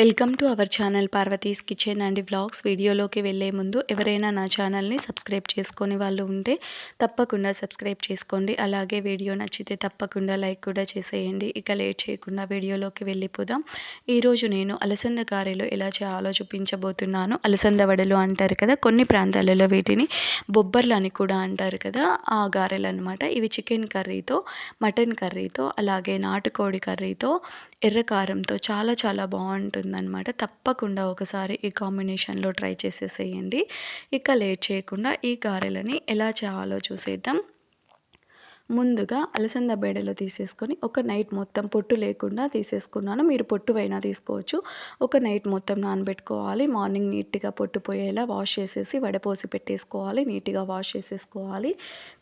Welcome to our channel Parvati's kitchen and vlogs. వీడియోలోకి వెళ్ళే ముందు ఎవరైనా నా ఛానల్ని సబ్స్క్రైబ్ చేసుకొని వాళ్ళు ఉంటే తప్పకుండా సబ్స్క్రైబ్ చేసుకోండి. అలాగే వీడియో నచ్చితే తప్పకుండా లైక్ కూడా చేసేయండి. ఇక లేట్ చేయకుండా వీడియోలోకి వెళ్ళిపోదాం. ఈరోజు నేను అలసంద గారెలు ఎలా చేయాలో చూపించబోతున్నాను. అలసంద వడలు అంటారు కదా, కొన్ని ప్రాంతాలలో వీటిని బొబ్బర్లు అని కూడా అంటారు కదా, ఆ గారెలు అనమాట. ఇవి చికెన్ కర్రీతో, మటన్ కర్రీతో, అలాగే నాటుకోడి కర్రీతో, ఎర్ర కారంతో చాలా చాలా బాగుంటుందన్నమాట. తప్పకుండా ఒకసారి ఈ కాంబినేషన్లో ట్రై చేసేసేయండి. ఇక లేట్ చేయకుండా ఈ గారెలని ఎలా చేయాలో చూసేద్దాం. ముందుగా అలసంద బేడలు తీసేసుకొని ఒక నైట్ మొత్తం పొట్టు లేకుండా తీసేసుకున్నాను. మీరు పొట్టువైనా తీసుకోవచ్చు. ఒక నైట్ మొత్తం నానబెట్టుకోవాలి. మార్నింగ్ నీట్గా పొట్టు పోయేలా వాష్ చేసేసి వడపోసి పెట్టేసుకోవాలి. నీట్గా వాష్ చేసేసుకోవాలి.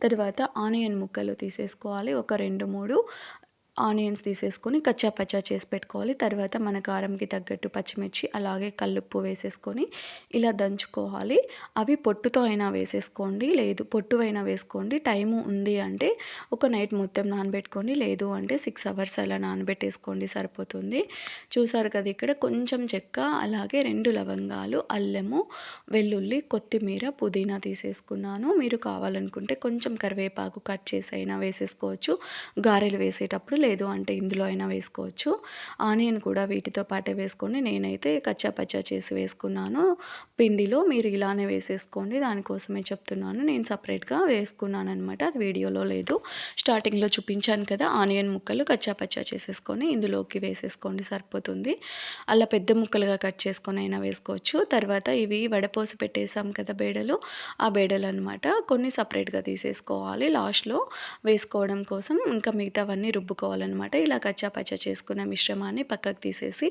తర్వాత ఆనియన్ ముక్కలు తీసేసుకోవాలి. ఒక 2-3 ఆనియన్స్ తీసేసుకొని కచ్చా పచ్చా చేసి పెట్టుకోవాలి. తర్వాత మన కారంకి తగ్గట్టు పచ్చిమిర్చి, అలాగే కల్లుప్పు వేసేసుకొని ఇలా దంచుకోవాలి. అవి పొట్టుతో అయినా వేసేసుకోండి, లేదు పొట్టు అయినా వేసుకోండి. టైము ఉంది అంటే ఒక నైట్ మొత్తం నానబెట్టుకోండి, లేదు అంటే 6 అవర్స్ అలా నానబెట్టేసుకోండి, సరిపోతుంది. చూసారు కదా, ఇక్కడ కొంచెం చెక్క, అలాగే 2 లవంగాలు, అల్లము, వెల్లుల్లి, కొత్తిమీర, పుదీనా తీసేసుకున్నాను. మీరు కావాలనుకుంటే కొంచెం కరివేపాకు కట్ చేసి అయినా వేసేసుకోవచ్చు గారెలు వేసేటప్పుడు, లేదు అంటే ఇందులో అయినా వేసుకోవచ్చు. ఆనియన్ కూడా వీటితో పాటే వేసుకొని నేనైతే కచ్చా పచ్చా చేసి వేసుకున్నాను పిండిలో. మీరు ఇలానే వేసేసుకోండి, దానికోసమే చెప్తున్నాను. నేను సపరేట్గా వేసుకున్నాను అనమాట, అది వీడియోలో లేదు. స్టార్టింగ్లో చూపించాను కదా, ఆనియన్ ముక్కలు కచ్చా పచ్చా చేసేసుకొని ఇందులోకి వేసేసుకోండి, సరిపోతుంది. అలా పెద్ద ముక్కలుగా కట్ చేసుకొని అయినా వేసుకోవచ్చు. తర్వాత ఇవి వడపోసి పెట్టేసాం కదా బేడలు, ఆ బేడలు అనమాట, కొన్ని సపరేట్గా తీసేసుకోవాలి లాస్ట్లో వేసుకోవడం కోసం. ఇంకా మిగతావన్నీ రుబ్బుకోవాలన్నమాట. ఇలా కచ్చా పచ్చా చేసుకున్న మిశ్రమాన్ని పక్కకు తీసేసి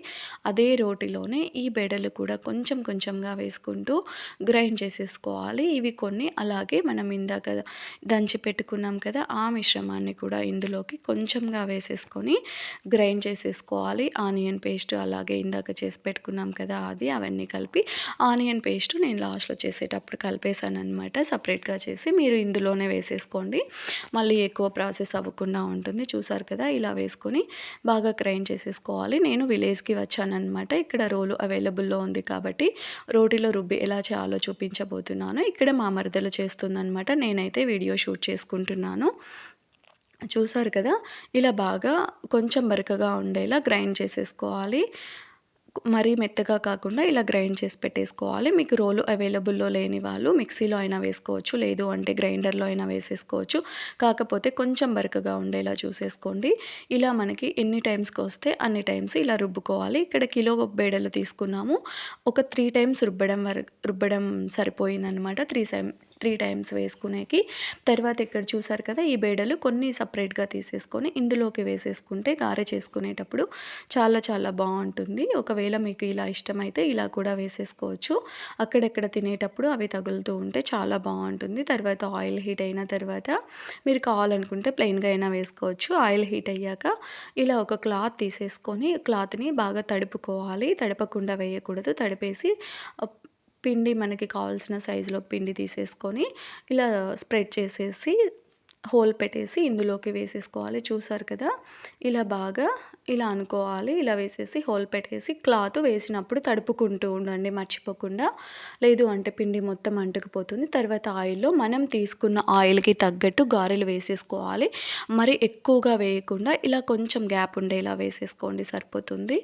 అదే రోటిలోనే ఈ బెడలు కూడా కొంచెం కొంచెంగా వేసుకుంటూ గ్రైండ్ చేసేసుకోవాలి. ఇవి కొన్ని, అలాగే మనం ఇందాక దంచి పెట్టుకున్నాం కదా ఆ మిశ్రమాన్ని కూడా ఇందులోకి కొంచెంగా వేసేసుకొని గ్రైండ్ చేసేసుకోవాలి. ఆనియన్ పేస్ట్, అలాగే ఇందాక చేసి పెట్టుకున్నాం కదా అది, అవన్నీ కలిపి ఆనియన్ పేస్ట్ నేను లాస్ట్లో చేసేటప్పుడు కలిపేసాను అనమాట, సపరేట్గా చేసి. మీరు ఇందులోనే వేసేసుకోండి, మళ్ళీ ఎక్కువ ప్రాసెస్ అవ్వకుండా ఉంటుంది. చూసారు కదా, ఇలా వేసుకొని బాగా గ్రైండ్ చేసేసుకోవాలి. నేను విలేజ్కి వచ్చానన్నమాట, ఇక్కడ రోలు అవైలబుల్లో ఉంది కాబట్టి రోటిలో రుబ్బి ఎలా చేయాలో చూపించబోతున్నాను. ఇక్కడ మా మరదలు చేస్తుందన్నమాట, నేనైతే వీడియో షూట్ చేసుకుంటున్నాను. చూసారు కదా, ఇలా బాగా కొంచెం బరకగా ఉండేలా గ్రైండ్ చేసేసుకోవాలి. మరీ మెత్తగా కాకుండా ఇలా గ్రైండ్ చేసి పెట్టేసుకోవాలి. మీకు రోలు అవైలబుల్లో లేని వాళ్ళు మిక్సీలో అయినా వేసుకోవచ్చు, లేదు అంటే గ్రైండర్లో అయినా వేసేసుకోవచ్చు. కాకపోతే కొంచెం బరకగా ఉండేలా చూసేసుకోండి. ఇలా మనకి ఎన్ని టైమ్స్కి వస్తే అన్ని టైమ్స్ ఇలా రుబ్బుకోవాలి. ఇక్కడ కిలో బేడలు తీసుకున్నాము, ఒక 3 టైమ్స్ రుబ్బడం సరిపోయిందనమాట. 3 టైమ్స్ వేసుకునేకి. తర్వాత ఇక్కడ చూసారు కదా, ఈ బేడలు కొన్ని సపరేట్గా తీసేసుకొని ఇందులోకి వేసేసుకుంటే గారె చేసుకునేటప్పుడు చాలా చాలా బాగుంటుంది. ఒకవేళ మీకు ఇలా ఇష్టమైతే ఇలా కూడా వేసేసుకోవచ్చు. అక్కడెక్కడ తినేటప్పుడు అవి తగులుతూ ఉంటే చాలా బాగుంటుంది. తర్వాత ఆయిల్ హీట్ అయిన తర్వాత మీరు కావాలనుకుంటే ప్లెయిన్గా అయినా వేసుకోవచ్చు. ఆయిల్ హీట్ అయ్యాక ఇలా ఒక క్లాత్ తీసేసుకొని క్లాత్ని బాగా తడుపుకోవాలి. తడపకుండా వేయకూడదు, తడిపేసి పిండి మనకి కావాల్సిన సైజులో పిండి తీసేసుకొని ఇలా స్ప్రెడ్ చేసేసి హోల్ పెట్టేసి ఇందులోకి వేసేసుకోవాలి. చూసారు కదా, ఇలా బాగా ఇలా అనుకోవాలి. ఇలా వేసేసి హోల్ పెట్టేసి క్లాత్ వేసినప్పుడు తడుపుకుంటూ ఉండండి మర్చిపోకుండా, లేదు అంటే పిండి మొత్తం అంటుకుపోతుంది. తర్వాత ఆయిల్లో మనం తీసుకున్న ఆయిల్కి తగ్గట్టు గారెలు వేసేసుకోవాలి. మరి ఎక్కువగా వేయకుండా ఇలా కొంచెం గ్యాప్ ఉండేలా వేసేసుకోండి, సరిపోతుంది.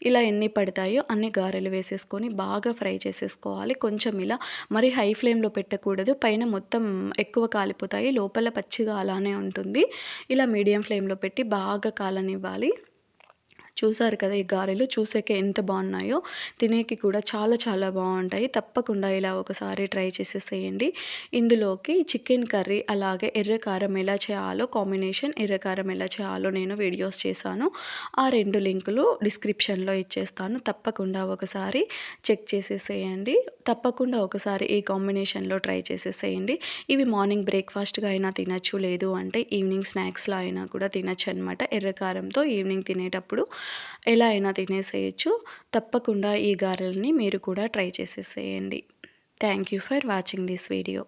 ఇలా ఎన్ని పడతాయో అన్ని గారెలు వేసేసుకొని బాగా ఫ్రై చేసేసుకోవాలి. కొంచెం ఇలా మరి హై ఫ్లేమ్లో పెట్టకూడదు, పైన మొత్తం ఎక్కువ కాలిపోతాయి, లోపల పచ్చిగా అలానే ఉంటుంది. ఇలా మీడియం ఫ్లేమ్లో పెట్టి బాగా కాలనివ్వాలి. చూసారు కదా, ఈ గారెలు చూసాకే ఎంత బాగున్నాయో, తినేకి కూడా చాలా చాలా బాగుంటాయి. తప్పకుండా ఇలా ఒకసారి ట్రై చేసేసేయండి. ఇందులోకి చికెన్ కర్రీ, అలాగే ఎర్రకారం ఎలా చేయాలో, కాంబినేషన్ ఎర్రకారం ఎలా చేయాలో నేను వీడియోస్ చేశాను. ఆ 2 లింకులు డిస్క్రిప్షన్లో ఇచ్చేస్తాను. తప్పకుండా ఒకసారి చెక్ చేసేసేయండి. తప్పకుండా ఒకసారి ఈ కాంబినేషన్లో ట్రై చేసేసేయండి. ఇవి మార్నింగ్ బ్రేక్ఫాస్ట్గా అయినా తినచ్చు, లేదు అంటే ఈవినింగ్ స్నాక్స్లో అయినా కూడా తినచ్చు అనమాట. ఎర్రకారంతో ఈవినింగ్ తినేటప్పుడు ఎలా అయినా తినేసేయచ్చు. తప్పకుండా ఈ గారెల్ని మీరు కూడా ట్రై చేసేసేయండి. Thank you for watching this video.